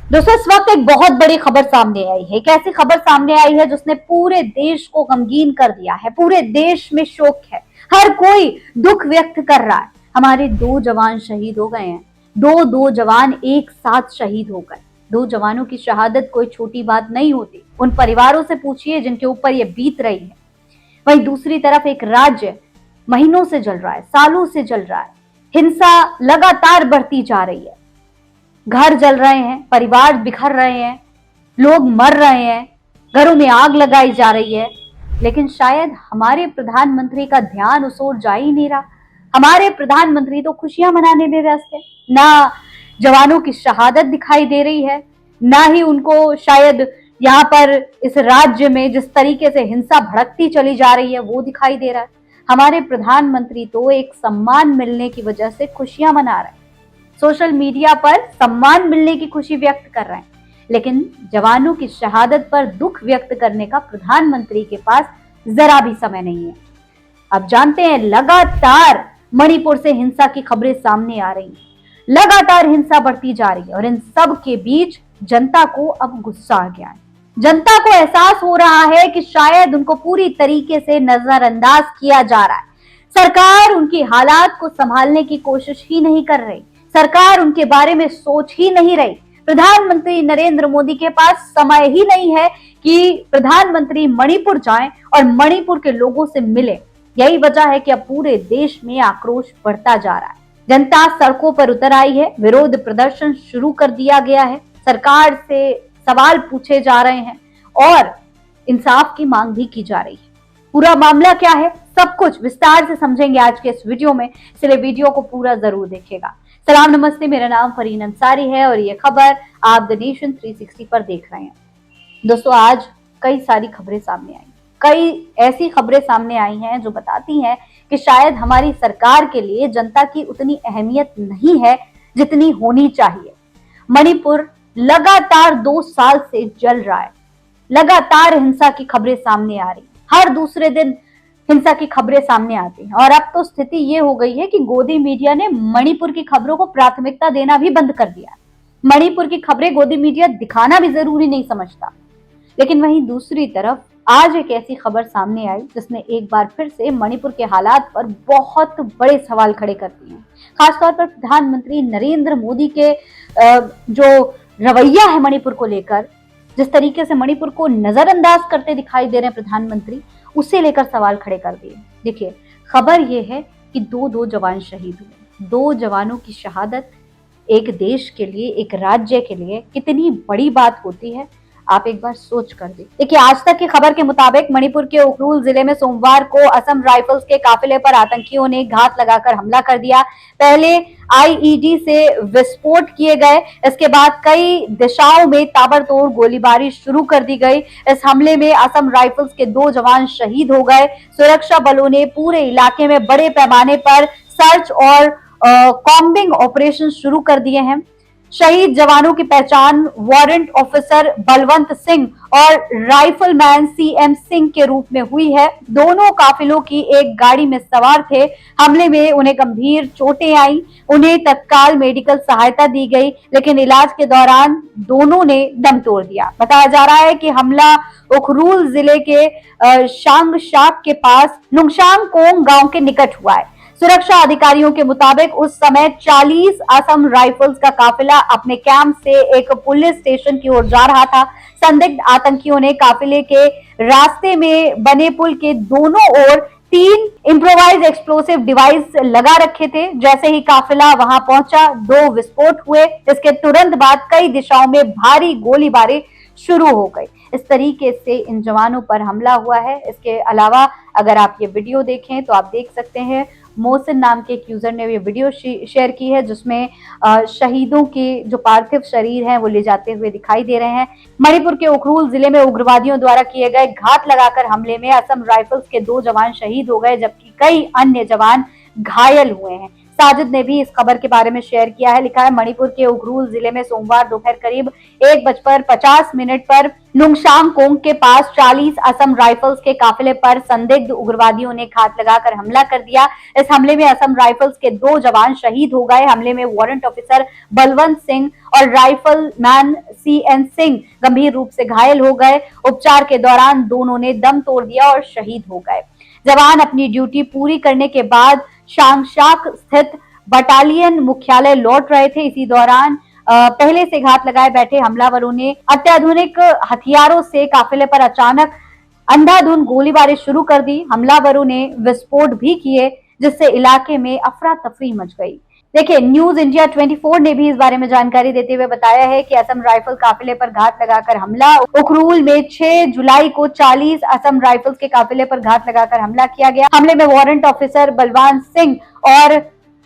दोस्तों, इस वक्त एक बहुत बड़ी खबर सामने आई है। एक ऐसी खबर सामने आई है जिसने पूरे देश को गमगीन कर दिया है। पूरे देश में शोक है, हर कोई दुख व्यक्त कर रहा है। हमारे दो जवान शहीद हो गए हैं। दो जवान एक साथ शहीद हो गए। दो जवानों की शहादत कोई छोटी बात नहीं होती। उन परिवारों से पूछिए जिनके ऊपर ये बीत रही है। वहीं दूसरी तरफ एक राज्य महीनों से जल रहा है, सालों से जल रहा है। हिंसा लगातार बढ़ती जा रही है। घर जल रहे हैं, परिवार बिखर रहे हैं, लोग मर रहे हैं, घरों में आग लगाई जा रही है। लेकिन शायद हमारे प्रधानमंत्री का ध्यान उस ओर जा ही नहीं रहा। हमारे प्रधानमंत्री तो खुशियां मनाने में व्यस्त है। ना जवानों की शहादत दिखाई दे रही है, ना ही उनको शायद यहाँ पर इस राज्य में जिस तरीके से हिंसा भड़कती चली जा रही है वो दिखाई दे रहा है। हमारे प्रधानमंत्री तो एक सम्मान मिलने की वजह से खुशियां मना रहे हैं, सोशल मीडिया पर सम्मान मिलने की खुशी व्यक्त कर रहे हैं। लेकिन जवानों की शहादत पर दुख व्यक्त करने का प्रधानमंत्री के पास जरा भी समय नहीं है। अब जानते हैं, लगातार मणिपुर से हिंसा की खबरें सामने आ रही हैं। लगातार हिंसा बढ़ती जा रही है और इन सब के बीच जनता को अब गुस्सा आ गया है। जनता को एहसास हो रहा है कि शायद उनको पूरी तरीके से नजरअंदाज किया जा रहा है। सरकार उनकी हालात को संभालने की कोशिश ही नहीं कर रही। सरकार उनके बारे में सोच ही नहीं रही। प्रधानमंत्री नरेंद्र मोदी के पास समय ही नहीं है कि प्रधानमंत्री मणिपुर जाएं और मणिपुर के लोगों से मिले। यही वजह है कि अब पूरे देश में आक्रोश बढ़ता जा रहा है। जनता सड़कों पर उतर आई है, विरोध प्रदर्शन शुरू कर दिया गया है, सरकार से सवाल पूछे जा रहे हैं और इंसाफ की मांग भी की जा रही है। पूरा मामला क्या है, सब कुछ विस्तार से समझेंगे आज के इस वीडियो में, इसलिए वीडियो को पूरा जरूर देखिएगा। सलाम नमस्ते, मेरा नाम फरीन अंसारी है और ये खबर आप द नेशन 360 पर देख रहे हैं। दोस्तों, आज कई सारी खबरें सामने आई, कई ऐसी खबरें सामने आई हैं जो बताती हैं कि शायद हमारी सरकार के लिए जनता की उतनी अहमियत नहीं है जितनी होनी चाहिए। मणिपुर लगातार 2 साल से जल रहा है। लगातार हिंसा की खबरें सामने आ रही, हर दूसरे दिन हिंसा की खबरें सामने आती हैं और अब तो स्थिति ये हो गई है कि गोदी मीडिया ने मणिपुर की खबरों को प्राथमिकता देना भी बंद कर दिया। मणिपुर की खबरें गोदी मीडिया दिखाना भी जरूरी नहीं समझता। लेकिन वहीं दूसरी तरफ आज एक ऐसी खबर सामने आई जिसने एक बार फिर से मणिपुर के हालात पर बहुत बड़े सवाल खड़े कर दिए हैं। खासतौर पर प्रधानमंत्री नरेंद्र मोदी के जो रवैया है मणिपुर को लेकर, जिस तरीके से मणिपुर को नजरअंदाज करते दिखाई दे रहे हैं प्रधानमंत्री, उसे लेकर सवाल खड़े कर दिए। देखिए, खबर यह है कि दो जवान शहीद हुए। 2 जवानों की शहादत एक देश के लिए, एक राज्य के लिए कितनी बड़ी बात होती है, आप एक बार सोच कर देखिए। आज तक की खबर के मुताबिक मणिपुर के उखरूल जिले में सोमवार को असम राइफल्स के काफिले पर आतंकियों ने घात लगाकर हमला कर दिया। पहले आईईडी से विस्फोट किए गए, इसके बाद कई दिशाओं में ताबड़तोड़ गोलीबारी शुरू कर दी गई। इस हमले में असम राइफल्स के 2 जवान शहीद हो गए। सुरक्षा बलों ने पूरे इलाके में बड़े पैमाने पर सर्च और कॉम्बिंग ऑपरेशन शुरू कर दिए हैं। शहीद जवानों की पहचान वारंट ऑफिसर बलवंत सिंह और राइफलमैन सीएम सिंह के रूप में हुई है। दोनों काफिलों की एक गाड़ी में सवार थे। हमले में उन्हें गंभीर चोटें आई, उन्हें तत्काल मेडिकल सहायता दी गई, लेकिन इलाज के दौरान दोनों ने दम तोड़ दिया। बताया जा रहा है कि हमला उखरूल जिले के शांगशाक के पास नुंगशांगकोंग गांव के निकट हुआ है। सुरक्षा अधिकारियों के मुताबिक उस समय 40 असम राइफल्स का काफिला अपने कैंप से एक पुलिस स्टेशन की ओर जा रहा था। संदिग्ध आतंकियों ने काफिले के रास्ते में बने पुल के दोनों ओर 3 इम्प्रोवाइज एक्सप्लोसिव डिवाइस लगा रखे थे। जैसे ही काफिला वहां पहुंचा, 2 विस्फोट हुए। इसके तुरंत बाद कई दिशाओं में भारी गोलीबारी शुरू हो गई। इस तरीके से इन जवानों पर हमला हुआ है। इसके अलावा अगर आप ये वीडियो देखें तो आप देख सकते हैं, मोहसिन नाम के एक यूजर ने ये वीडियो शेयर की है जिसमें शहीदों के जो पार्थिव शरीर हैं वो ले जाते हुए दिखाई दे रहे हैं। मणिपुर के उखरूल जिले में उग्रवादियों द्वारा किए गए घात लगाकर हमले में असम राइफल्स के 2 जवान शहीद हो गए, जबकि कई अन्य जवान घायल हुए हैं। साजिद ने भी इस खबर के बारे में शेयर किया है। लिखा है, मणिपुर के उखरूल जिले में सोमवार दोपहर करीब 1:50 पर लुंगशांग कोंग के पास 40 असम राइफल्स के काफिले पर संदिग्ध उग्रवादियों ने घात लगाकर हमला कर दिया। इस हमले में असम राइफल्स के 2 जवान शहीद हो गए। हमले में वारंट ऑफिसर बलवंत सिंह और राइफल मैन CN सिंह गंभीर रूप से घायल हो गए। उपचार के दौरान दोनों ने दम तोड़ दिया और शहीद हो गए। जवान अपनी ड्यूटी पूरी करने के बाद शांगशाक स्थित बटालियन मुख्यालय लौट रहे थे। इसी दौरान पहले से घात लगाए बैठे हमलावरों ने अत्याधुनिक हथियारों से काफिले पर अचानक अंधाधुंध गोलीबारी शुरू कर दी। हमलावरों ने विस्फोट भी किए, जिससे इलाके में अफरा तफरी मच गई। देखिए, न्यूज इंडिया 24 ने भी इस बारे में जानकारी देते हुए बताया है कि असम राइफल काफिले पर घात लगाकर हमला। उखरूल में 6 जुलाई को 40 असम राइफल्स के काफिले पर घात लगाकर हमला किया गया। हमले में वारंट ऑफिसर बलवान सिंह और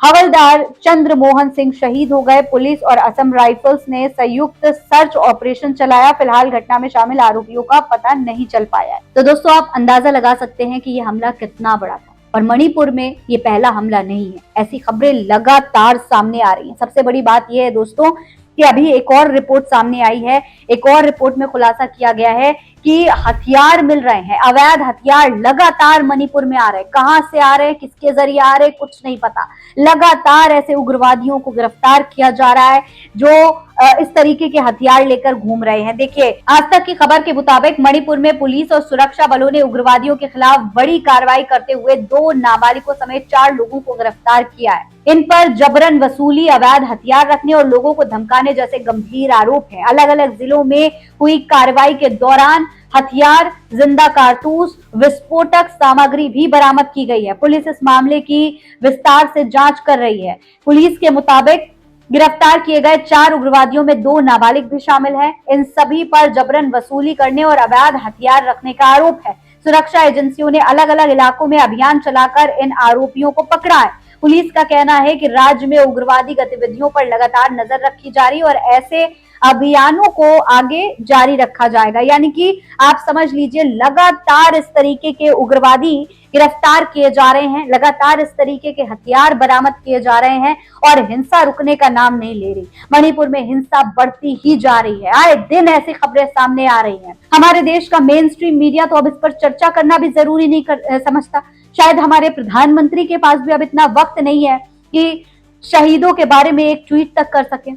हवलदार चंद्र मोहन सिंह शहीद हो गए। पुलिस और असम राइफल्स ने संयुक्त सर्च ऑपरेशन चलाया। फिलहाल घटना में शामिल आरोपियों का पता नहीं चल पाया है। तो दोस्तों, आप अंदाजा लगा सकते हैं कि ये हमला कितना बड़ा था। और मणिपुर में ये पहला हमला नहीं है। ऐसी खबरें लगातार सामने आ रही हैं। सबसे बड़ी बात यह है दोस्तों कि अभी एक और रिपोर्ट सामने आई है। एक और रिपोर्ट में खुलासा किया गया है कि हथियार मिल रहे हैं, अवैध हथियार लगातार मणिपुर में आ रहे हैं। कहां से आ रहे हैं, किसके जरिए आ रहे हैं, कुछ नहीं पता। लगातार ऐसे उग्रवादियों को गिरफ्तार किया जा रहा है जो इस तरीके के हथियार लेकर घूम रहे हैं। देखिए, आज तक की खबर के मुताबिक मणिपुर में पुलिस और सुरक्षा बलों ने उग्रवादियों के खिलाफ बड़ी कार्रवाई करते हुए 2 नाबालिगों समेत 4 लोगों को गिरफ्तार किया है। इन पर जबरन वसूली, अवैध हथियार रखने और लोगों को धमकाने जैसे गंभीर आरोप हैं। अलग अलग जिलों में हुई कार्रवाई के दौरान हथियार, जिंदा कारतूस, विस्फोटक सामग्री भी बरामद की गई है। पुलिस इस मामले की विस्तार से जांच कर रही है। पुलिस के मुताबिक गिरफ्तार किए गए 4 उग्रवादियों में 2 नाबालिग भी शामिल हैं। इन सभी पर जबरन वसूली करने और अवैध हथियार रखने का आरोप है। सुरक्षा एजेंसियों ने अलग अलग इलाकों में अभियान चलाकर इन आरोपियों को पकड़ा है। पुलिस का कहना है कि राज्य में उग्रवादी गतिविधियों पर लगातार नजर रखी जा रही है और ऐसे अभियानों को आगे जारी रखा जाएगा। यानी कि आप समझ लीजिए, लगातार इस तरीके के उग्रवादी गिरफ्तार किए जा रहे हैं, लगातार इस तरीके के हथियार बरामद किए जा रहे हैं और हिंसा रुकने का नाम नहीं ले रही। मणिपुर में हिंसा बढ़ती ही जा रही है। आए दिन ऐसी खबरें सामने आ रही हैं। हमारे देश का मेन स्ट्रीम मीडिया तो अब इस पर चर्चा करना भी जरूरी नहीं समझता। शायद हमारे प्रधानमंत्री के पास भी अब इतना वक्त नहीं है कि शहीदों के बारे में एक ट्वीट तक कर सके।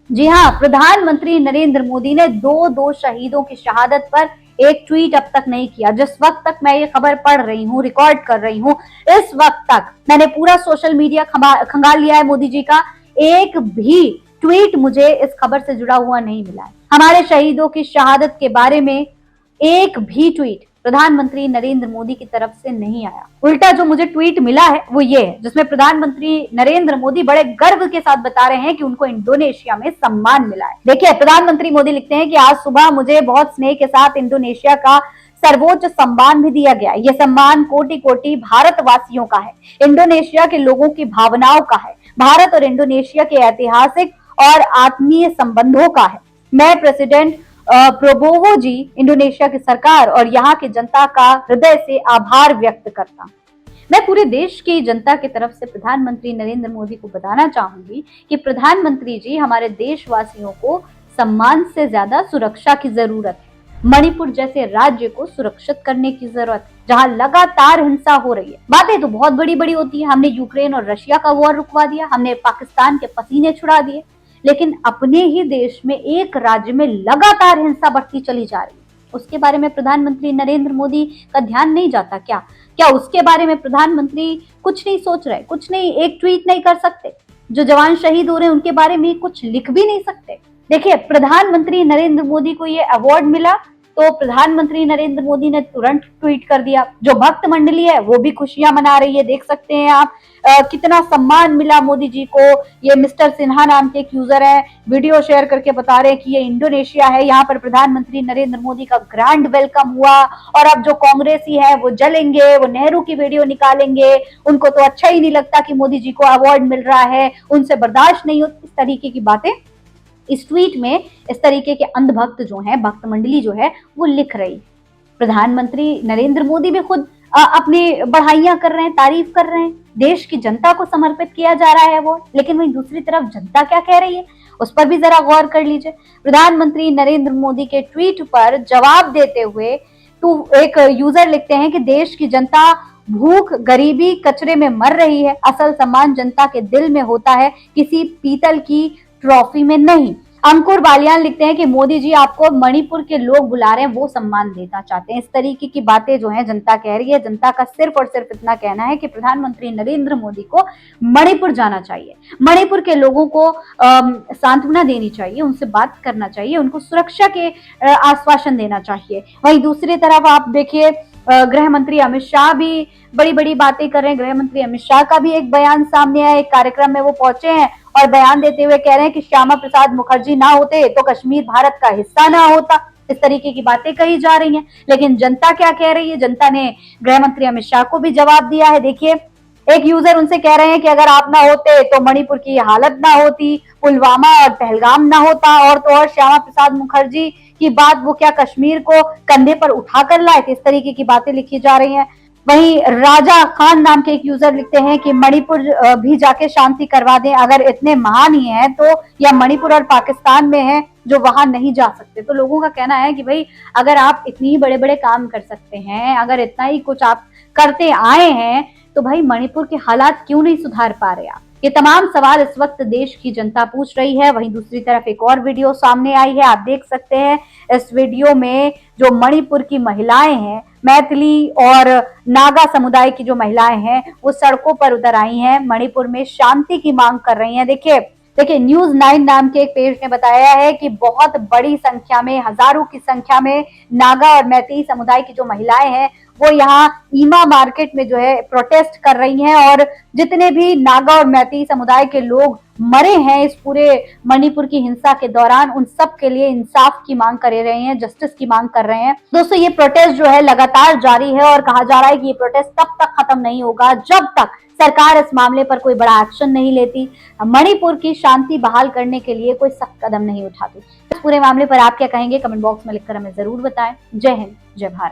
जी हाँ, प्रधानमंत्री नरेंद्र मोदी ने 2 शहीदों की शहादत पर एक ट्वीट अब तक नहीं किया। जिस वक्त तक मैं ये खबर पढ़ रही हूँ, रिकॉर्ड कर रही हूँ, इस वक्त तक मैंने पूरा सोशल मीडिया खंगाल लिया है मोदी जी का। एक भी ट्वीट मुझे इस खबर से जुड़ा हुआ नहीं मिला है। हमारे शहीदों की शहादत के बारे में एक भी ट्वीट प्रधानमंत्री नरेंद्र मोदी की तरफ से नहीं आया। उल्टा जो मुझे ट्वीट मिला है वो ये है, जिसमें प्रधानमंत्री नरेंद्र मोदी बड़े गर्व के साथ बता रहे हैं कि उनको इंडोनेशिया में सम्मान मिला है। देखिए, प्रधानमंत्री मोदी लिखते हैं कि आज सुबह मुझे बहुत स्नेह के साथ इंडोनेशिया का सर्वोच्च सम्मान भी दिया गया। ये सम्मान कोटि कोटि भारतवासियों का है, इंडोनेशिया के लोगों की भावनाओं का है, भारत और इंडोनेशिया के ऐतिहासिक और आत्मीय संबंधों का है। मैं प्रेसिडेंट प्रोबोवो जी, इंडोनेशिया की सरकार और यहाँ की जनता का हृदय से आभार व्यक्त करता हूँ। मैं पूरे देश की जनता की तरफ से प्रधानमंत्री नरेंद्र मोदी को बताना चाहूंगी कि प्रधानमंत्री जी, हमारे देशवासियों को सम्मान से ज्यादा सुरक्षा की जरूरत है। मणिपुर जैसे राज्य को सुरक्षित करने की जरूरत है, जहां लगातार हिंसा हो रही है। बातें तो बहुत बड़ी बड़ी होती है, हमने यूक्रेन और रशिया का वॉर रुकवा दिया, हमने पाकिस्तान के पसीने छुड़ा दिए, लेकिन अपने ही देश में एक राज्य में लगातार हिंसा बढ़ती चली जा रही है। उसके बारे में प्रधानमंत्री नरेंद्र मोदी का ध्यान नहीं जाता क्या? क्या उसके बारे में प्रधानमंत्री कुछ नहीं सोच रहे, कुछ नहीं, एक ट्वीट नहीं कर सकते? जो जवान शहीद हो रहे हैं उनके बारे में कुछ लिख भी नहीं सकते? देखिए, प्रधानमंत्री नरेंद्र मोदी को ये अवार्ड मिला तो प्रधानमंत्री नरेंद्र मोदी ने तुरंत ट्वीट कर दिया। जो भक्त मंडली है वो भी खुशियां मना रही है। देख सकते हैं आप कितना सम्मान मिला मोदी जी को। ये मिस्टर सिन्हा नाम के एक यूजर है, वीडियो शेयर करके बता रहे हैं कि ये इंडोनेशिया है, यहाँ पर प्रधानमंत्री नरेंद्र मोदी का ग्रैंड वेलकम हुआ और अब जो कांग्रेसी है वो जलेंगे, वो नेहरू की वीडियो निकालेंगे, उनको तो अच्छा ही नहीं लगता कि मोदी जी को अवार्ड मिल रहा है, उनसे बर्दाश्त नहीं होती। इस तरीके की बातें इस ट्वीट में इस तरीके के अंधभक्त जो हैं, भक्त मंडली जो है, वो लिख रही। प्रधानमंत्री नरेंद्र मोदी भी खुद अपनी बढ़ाइयां कर रहे हैं, तारीफ कर रहे हैं, देश की जनता को समर्पित किया जा रहा है वो, लेकिन वहीं दूसरी तरफ जनता क्या कह रही है उस पर भी जरा गौर कर लीजिए। प्रधानमंत्री नरेंद्र मोदी के ट्वीट पर जवाब देते हुए तो एक यूजर लिखते हैं कि देश की जनता भूख, गरीबी, कचरे में मर रही है। असल सम्मान जनता के दिल में होता है, किसी पीतल की ट्रॉफी में नहीं। अंकुर बालियान लिखते हैं कि मोदी जी आपको मणिपुर के लोग बुला रहे हैं, वो सम्मान देना चाहते हैं। इस तरीके की बातें जो है जनता कह रही है। जनता का सिर्फ और सिर्फ इतना कहना है कि प्रधानमंत्री नरेंद्र मोदी को मणिपुर जाना चाहिए, मणिपुर के लोगों को सांत्वना देनी चाहिए, उनसे बात करना चाहिए, उनको सुरक्षा के आश्वासन देना चाहिए। वहीं दूसरी तरफ आप देखिए गृह मंत्री अमित शाह भी बड़ी बड़ी बातें कर रहे हैं। गृह मंत्री अमित शाह का भी एक बयान सामने आया, एक कार्यक्रम में वो पहुंचे हैं और बयान देते हुए कह रहे हैं कि श्यामा प्रसाद मुखर्जी ना होते तो कश्मीर भारत का हिस्सा ना होता। इस तरीके की बातें कही जा रही हैं, लेकिन जनता क्या कह रही है? जनता ने गृह मंत्री अमित शाह को भी जवाब दिया है। देखिए एक यूजर उनसे कह रहे हैं कि अगर आप ना होते तो मणिपुर की हालत ना होती, पुलवामा और पहलगाम ना होता, और तो और श्यामा प्रसाद मुखर्जी की बात वो क्या कश्मीर को कंधे पर उठाकर लाए। इस तरीके की बातें लिखी जा रही हैं। वहीं राजा खान नाम के एक यूजर लिखते हैं कि मणिपुर भी जाके शांति करवा दें, अगर इतने महान ही हैं तो, या मणिपुर और पाकिस्तान में हैं जो वहां नहीं जा सकते। तो लोगों का कहना है कि भाई अगर आप इतनी ही बड़े बड़े काम कर सकते हैं, अगर इतना ही कुछ आप करते आए हैं, तो भाई मणिपुर के हालात क्यों नहीं सुधार पा रहे आप? ये तमाम सवाल इस वक्त देश की जनता पूछ रही है। वहीं दूसरी तरफ एक और वीडियो सामने आई है, आप देख सकते हैं इस वीडियो में जो मणिपुर की महिलाएं हैं, मैथिली और नागा समुदाय की जो महिलाएं हैं, वो सड़कों पर उतर आई हैं, मणिपुर में शांति की मांग कर रही हैं। देखिए न्यूज 9 नाम के एक पेज ने बताया है कि बहुत बड़ी संख्या में, हजारों की संख्या में नागा और मैतेई समुदाय की जो महिलाएं हैं वो यहाँ ईमा मार्केट में जो है प्रोटेस्ट कर रही हैं, और जितने भी नागा और मैतेई समुदाय के लोग मरे हैं इस पूरे मणिपुर की हिंसा के दौरान, उन सब के लिए इंसाफ की मांग कर रहे हैं, जस्टिस की मांग कर रहे हैं। दोस्तों ये प्रोटेस्ट जो है लगातार जारी है और कहा जा रहा है कि ये प्रोटेस्ट तब तक खत्म नहीं होगा जब तक सरकार इस मामले पर कोई बड़ा एक्शन नहीं लेती, मणिपुर की शांति बहाल करने के लिए कोई सख्त कदम नहीं उठाती। इस पूरे मामले पर आप क्या कहेंगे? कमेंट बॉक्स में लिखकर हमें जरूर बताएं। जय हिंद, जय भारत।